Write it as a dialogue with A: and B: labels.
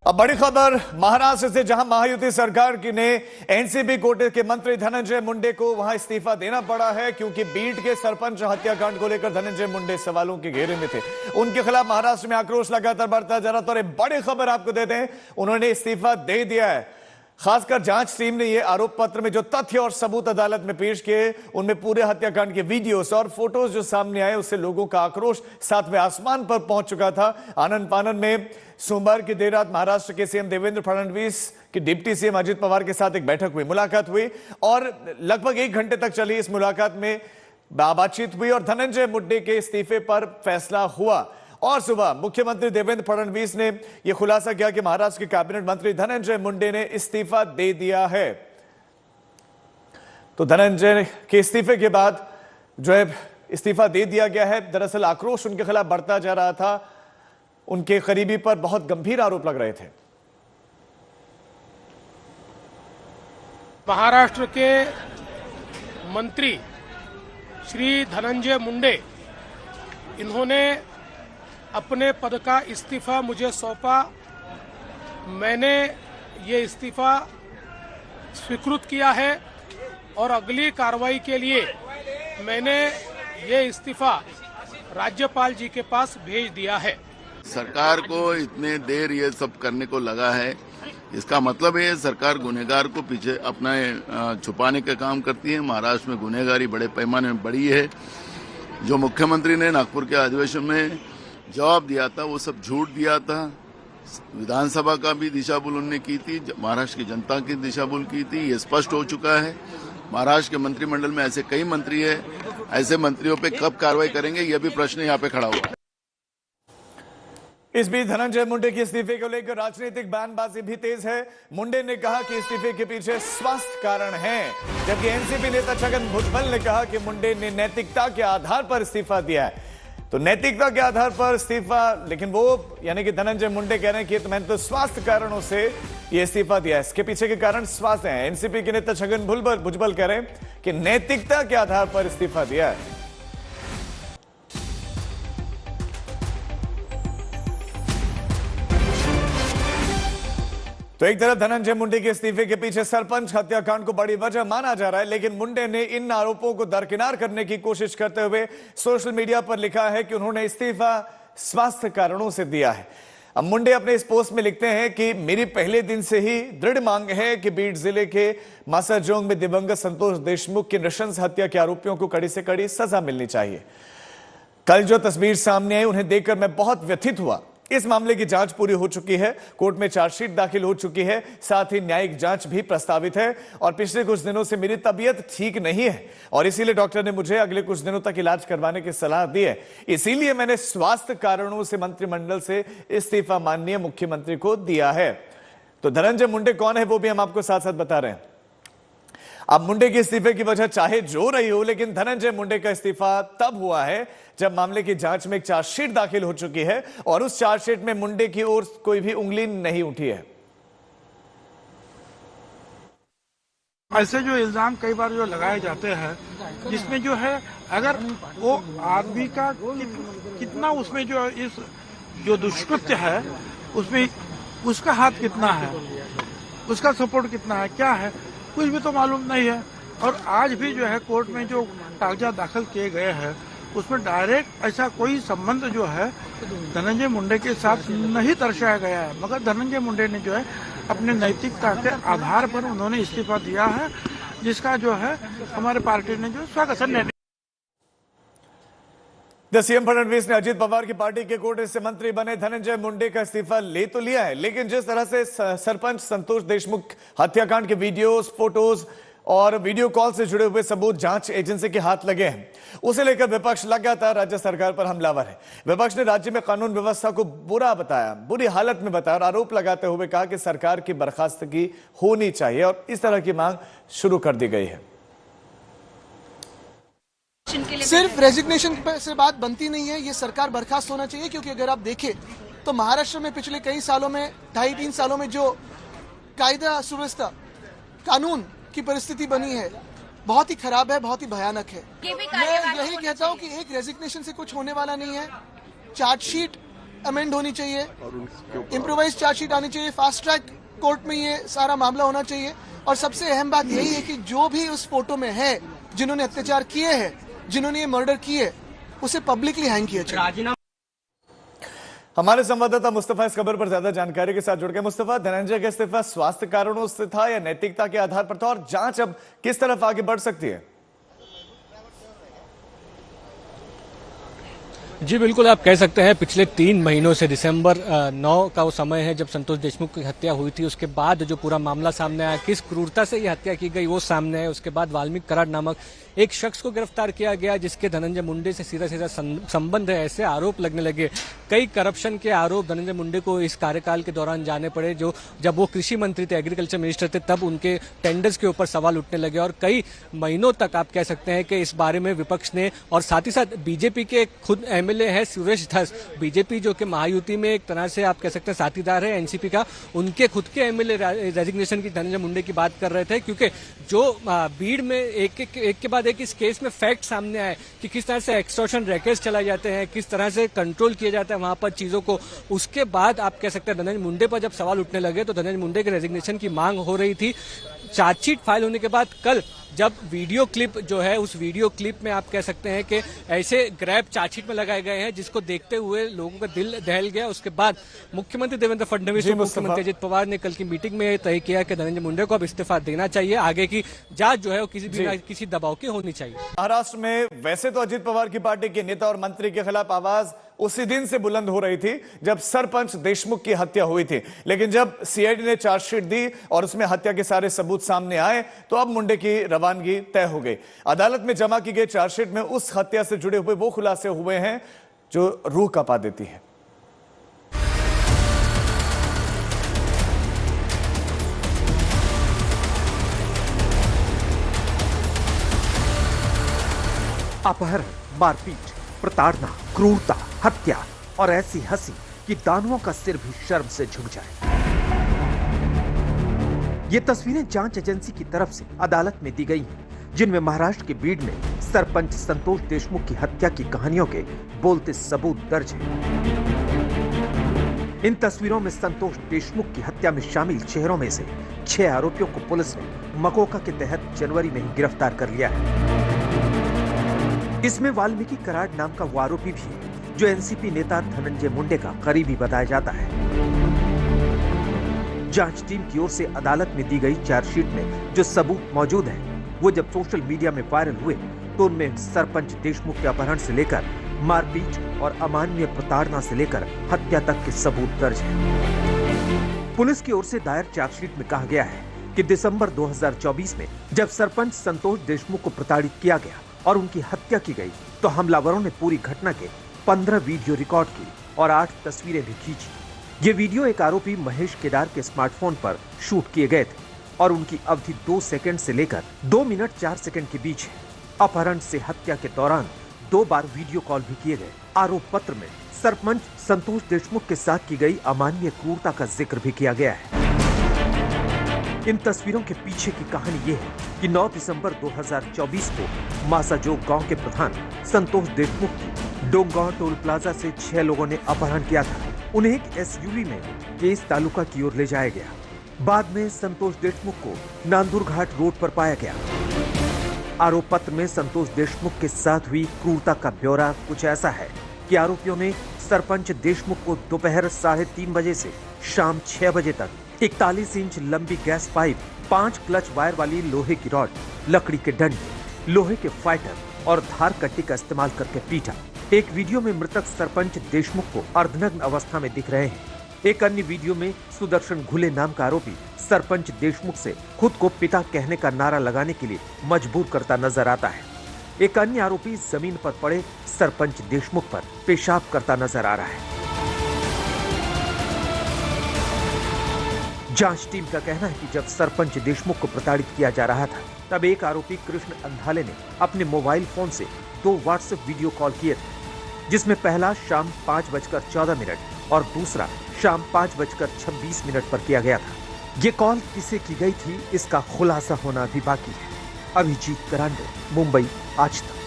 A: अब बड़ी खबर महाराष्ट्र से, जहां महायुति सरकार की ने एनसीपी कोटे के मंत्री धनंजय मुंडे को वहां इस्तीफा देना पड़ा है, क्योंकि बीड के सरपंच हत्याकांड को लेकर धनंजय मुंडे सवालों के घेरे में थे। उनके खिलाफ महाराष्ट्र में आक्रोश लगातार बढ़ता जा रहा था। और बड़ी खबर आपको देते हैं, उन्होंने इस्तीफा दे दिया है। खासकर जांच टीम ने यह आरोप पत्र में जो तथ्य और सबूत अदालत में पेश किए, उनमें पूरे हत्याकांड के वीडियोस और फोटोज जो सामने आए, उससे लोगों का आक्रोश सातवें आसमान पर पहुंच चुका था। आनंद फानन में सोमवार की देर रात महाराष्ट्र के सीएम देवेंद्र फडणवीस की डिप्टी सीएम अजित पवार के साथ एक बैठक हुई, मुलाकात हुई और लगभग 1 घंटे तक चली इस मुलाकात में बातचीत हुई और धनंजय मुंडे के इस्तीफे पर फैसला हुआ। और सुबह मुख्यमंत्री देवेंद्र फडणवीस ने यह खुलासा किया कि महाराष्ट्र के कैबिनेट मंत्री धनंजय मुंडे ने इस्तीफा दे दिया है। तो धनंजय के इस्तीफे के बाद जो है इस्तीफा दे दिया गया है। दरअसल आक्रोश उनके खिलाफ बढ़ता जा रहा था, उनके करीबी पर बहुत गंभीर आरोप लग रहे थे।
B: महाराष्ट्र के मंत्री श्री धनंजय मुंडे, इन्होंने अपने पद का इस्तीफा मुझे सौंपा। मैंने ये इस्तीफा स्वीकृत किया है और अगली कार्रवाई के लिए मैंने ये इस्तीफा राज्यपाल जी के पास भेज दिया है।
C: सरकार को इतने देर ये सब करने को लगा है, इसका मतलब है सरकार गुनहगार को पीछे अपना छुपाने का काम करती है। महाराष्ट्र में गुनहगारी बड़े पैमाने में बढ़ी है। जो मुख्यमंत्री ने नागपुर के अधिवेशन में जवाब दिया था, वो सब झूठ दिया था। विधानसभा का भी दिशाभूल उन्होंने की थी, महाराष्ट्र की जनता की दिशाभूल की थी। ये स्पष्ट हो चुका है। महाराष्ट्र के मंत्रिमंडल में ऐसे कई मंत्री है, ऐसे मंत्रियों पे कब कार्रवाई करेंगे, यह भी प्रश्न यहाँ पे खड़ा हुआ है।
A: इस बीच धनंजय मुंडे के इस्तीफे को लेकर राजनीतिक बयानबाजी भी तेज है। मुंडे ने कहा कि इस्तीफे के पीछे स्वास्थ्य कारण है, जबकि एनसीपी नेता छगन भुजबल ने कहा कि मुंडे ने नैतिकता के आधार पर इस्तीफा दिया है। तो नैतिकता के आधार पर इस्तीफा, लेकिन वो यानी कि धनंजय मुंडे कह रहे हैं कि मैंने तो स्वास्थ्य कारणों से ये इस्तीफा दिया है, इसके पीछे के कारण स्वास्थ्य है। एनसीपी के नेता छगन भुजबल कह रहे हैं कि नैतिकता के आधार पर इस्तीफा दिया है। तो एक तरफ धनंजय मुंडे के इस्तीफे के पीछे सरपंच हत्याकांड को बड़ी वजह माना जा रहा है, लेकिन मुंडे ने इन आरोपों को दरकिनार करने की कोशिश करते हुए सोशल मीडिया पर लिखा है कि उन्होंने इस्तीफा स्वास्थ्य कारणों से दिया है। अब मुंडे अपने इस पोस्ट में लिखते हैं कि मेरी पहले दिन से ही दृढ़ मांग है कि बीड जिले के मासाजोंग में दिवंगत संतोष देशमुख की नृशंस हत्या के आरोपियों को कड़ी से कड़ी सजा मिलनी चाहिए। कल जो तस्वीर सामने आई, उन्हें देखकर मैं बहुत व्यथित हुआ। इस मामले की जांच पूरी हो चुकी है, कोर्ट में चार्जशीट दाखिल हो चुकी है, साथ ही न्यायिक जांच भी प्रस्तावित है। और पिछले कुछ दिनों से मेरी तबीयत ठीक नहीं है और इसीलिए डॉक्टर ने मुझे अगले कुछ दिनों तक इलाज करवाने की सलाह दी है। इसीलिए मैंने स्वास्थ्य कारणों से मंत्रिमंडल से इस्तीफा माननीय मुख्यमंत्री को दिया है। तो धनंजय मुंडे कौन है वो भी हम आपको साथ साथ बता रहे हैं। अब मुंडे के इस्तीफे की वजह चाहे जो रही हो, लेकिन धनंजय मुंडे का इस्तीफा तब हुआ है जब मामले की जांच में एक चार्जशीट दाखिल हो चुकी है और उस चार्जशीट में मुंडे की ओर कोई भी उंगली नहीं उठी है।
D: ऐसे जो इल्जाम कई बार जो लगाए जाते हैं, जिसमें जो है अगर वो आदमी का कितना उसमें जो इस जो दुष्कृत्य है उसमें उसका हाथ कितना है, उसका सपोर्ट कितना है, क्या है, कुछ भी तो मालूम नहीं है। और आज भी जो है कोर्ट में जो कागजात दाखिल किए गए हैं उसमें डायरेक्ट ऐसा कोई संबंध जो है धनंजय मुंडे के साथ नहीं दर्शाया गया है, मगर धनंजय मुंडे ने जो है अपने नैतिकता के आधार पर उन्होंने इस्तीफा दिया है, जिसका जो है हमारे पार्टी ने जो स्वागत है।
A: सीएम फडणवीस ने अजित पवार की पार्टी के कोटे से मंत्री बने धनंजय मुंडे का इस्तीफा ले तो लिया है, लेकिन जिस तरह से सरपंच संतोष देशमुख हत्याकांड के वीडियोस, फोटोज और वीडियो कॉल से जुड़े हुए सबूत जांच एजेंसी के हाथ लगे हैं, उसे लेकर विपक्ष लगातार राज्य सरकार पर हमलावर है। विपक्ष ने राज्य में कानून व्यवस्था को बुरी हालत में बताया और आरोप लगाते हुए कहा कि सरकार की बर्खास्तगी होनी चाहिए और इस तरह की मांग शुरू कर दी गई है।
E: सिर्फ रेजिग्नेशन से बात बनती नहीं है, ये सरकार बर्खास्त होना चाहिए, क्योंकि अगर आप देखें तो महाराष्ट्र में पिछले कई सालों में 2.5-3 सालों में जो कायदा सुव्यवस्था कानून की परिस्थिति बनी है बहुत ही खराब है, बहुत ही भयानक है। मैं यही कहता हूं कि एक रेजिग्नेशन से कुछ होने वाला नहीं है। चार्जशीट अमेंड होनी चाहिए, इम्प्रोवाइज चार्जशीट आनी चाहिए, फास्ट ट्रैक कोर्ट में ये सारा मामला होना चाहिए। और सबसे अहम बात यही है कि जो भी उस फोटो में है, जिन्होंने अत्याचार किए हैं, जिन्होंने ये मर्डर किए, उसे पब्लिकली हैंग किया चाहिए।
A: हमारे संवाददाता मुस्तफा इस खबर पर ज्यादा जानकारी के साथ जुड़ गए। मुस्तफा, धनंजय का इस्तीफा स्वास्थ्य कारणों से था या नैतिकता के आधार पर था, और जांच अब किस तरफ आगे बढ़ सकती है?
F: जी बिल्कुल, आप कह सकते हैं पिछले 3 महीनों से दिसंबर 9 का वो समय है जब संतोष देशमुख की हत्या हुई थी। उसके बाद जो पूरा मामला सामने आया, किस क्रूरता से ये हत्या की गई वो सामने आया। उसके बाद वाल्मीकि कराड नामक एक शख्स को गिरफ्तार किया गया जिसके धनंजय मुंडे से सीधा सीधा संबंध है, ऐसे आरोप लगने लगे। कई करप्शन के आरोप धनंजय मुंडे को इस कार्यकाल के दौरान जाने पड़े, जो जब वो कृषि मंत्री थे, एग्रीकल्चर मिनिस्टर थे, तब उनके टेंडर्स के ऊपर सवाल उठने लगे। और कई महीनों तक आप कह सकते हैं कि इस बारे में विपक्ष ने, और साथ ही साथ बीजेपी के खुद एमएलए है सुरेश धस, बीजेपी जो कि महायुति में एक तरह से आप कह सकते हैं साथीदार है एनसीपी का, उनके खुद के एमएलए रेजिग्नेशन की धनंजय मुंडे की बात कर रहे थे। क्योंकि जो भीड़ में एक के बाद एक इस केस में फैक्ट सामने आए कि किस तरह से एक्सटॉर्शन रैकेट्स चलाए जाते हैं, किस तरह से कंट्रोल किया जाता है वहां पर चीजों को। उसके बाद आप कह सकते हैं धनंजय मुंडे पर जब सवाल उठने लगे तो धनंजय मुंडे के रेजिग्नेशन की मांग हो रही थी। चार्जशीट फाइल होने के बाद कल जब वीडियो क्लिप जो है, उस वीडियो क्लिप में आप कह सकते हैं कि ऐसे ग्रैब चार्जशीट में लगाए गए हैं जिसको देखते हुए लोगों का दिल दहल गया। उसके बाद मुख्यमंत्री देवेंद्र फडणवीस और मुख्यमंत्री अजित पवार ने कल की मीटिंग में तय किया कि धनंजय मुंडे को अब इस्तीफा देना चाहिए। आगे की जांच जो है वो किसी दबाव की होनी चाहिए।
A: महाराष्ट्र में वैसे तो अजित पवार की पार्टी के नेता और मंत्री के खिलाफ आवाज उसी दिन से बुलंद हो रही थी जब सरपंच देशमुख की हत्या हुई थी, लेकिन जब सीआईडी ने चार्जशीट दी और उसमें हत्या के सारे सबूत सामने आए तो अब मुंडे की रवानगी तय हो गई। अदालत में जमा की गई चार्जशीट में उस हत्या से जुड़े हुए वो खुलासे हुए हैं जो रूह कपा देती है।
G: अपहरण, मारपीट, प्रताड़ना, क्रूरता, हत्या और ऐसी हंसी कि दानवों का सिर भी शर्म से झुक जाए। ये तस्वीरें जांच एजेंसी की तरफ से अदालत में दी गई हैं, जिनमें महाराष्ट्र के बीड में सरपंच संतोष देशमुख की हत्या की कहानियों के बोलते सबूत दर्ज हैं। इन तस्वीरों में संतोष देशमुख की हत्या में शामिल चेहरों में से 6 आरोपियों को पुलिस ने मकोका के तहत जनवरी में ही गिरफ्तार कर लिया है। इसमें वाल्मीकि कराड नाम का वो आरोपी भी है जो एनसीपी नेता धनंजय मुंडे का करीबी बताया जाता है। जांच टीम की ओर से अदालत में दी गई चार्जशीट में जो सबूत मौजूद है, वो जब सोशल मीडिया में वायरल हुए तो उनमें सरपंच देशमुख के अपहरण से लेकर मारपीट और अमानवीय प्रताड़ना से लेकर हत्या तक के सबूत दर्ज हैं। पुलिस की ओर से दायर चार्जशीट में कहा गया है कि दिसंबर 2024 में जब सरपंच संतोष देशमुख को प्रताड़ित किया गया और उनकी हत्या की गई तो हमलावरों ने पूरी घटना के 15 वीडियो रिकॉर्ड की और 8 तस्वीरें भी खींची। ये वीडियो एक आरोपी महेश केदार के स्मार्टफोन पर शूट किए गए थे और उनकी अवधि 2 सेकंड से लेकर 2 मिनट 4 सेकंड के बीच है। अपहरण से हत्या के दौरान 2 बार वीडियो कॉल भी किए गए। आरोप पत्र में सरपंच संतोष देशमुख के साथ की गई अमानवीय क्रूरता का जिक्र भी किया गया है। इन तस्वीरों के पीछे की कहानी ये है कि 9 दिसंबर 2024 को मासाजोग गांव के प्रधान संतोष देशमुख की डोंगांव टोल प्लाजा से 6 लोगों ने अपहरण किया था। उन्हें एक एसयूवी में केस तालुका की ओर ले जाया गया। बाद में संतोष देशमुख को नांदुर घाट रोड पर पाया गया। आरोप पत्र में संतोष देशमुख के साथ हुई क्रूरता का ब्यौरा कुछ ऐसा है कि आरोपियों ने सरपंच देशमुख को दोपहर 3:30 बजे से शाम 6 बजे तक 41 इंच लंबी गैस पाइप, 5 क्लच वायर वाली लोहे की रॉड, लकड़ी के डंडे, लोहे के फाइटर और धार कट्टी का इस्तेमाल करके पीटा। एक वीडियो में मृतक सरपंच देशमुख को अर्धनग्न अवस्था में दिख रहे हैं। एक अन्य वीडियो में सुदर्शन घुले नाम का आरोपी सरपंच देशमुख से खुद को पिता कहने का नारा लगाने के लिए मजबूर करता नजर आता है। एक अन्य आरोपी जमीन पर पड़े सरपंच देशमुख पर पेशाब करता नजर आ रहा है। जांच टीम का कहना है कि जब सरपंच देशमुख को प्रताड़ित किया जा रहा था तब एक आरोपी कृष्ण अंधाले ने अपने मोबाइल फोन से 2 व्हाट्सएप वीडियो कॉल किए थे, जिसमें पहला शाम 5:14 और दूसरा शाम 5:26 पर किया गया था। ये कॉल किसे की गई थी, इसका खुलासा होना भी बाकी है। अभिजीत करांडे, मुंबई, आज तक।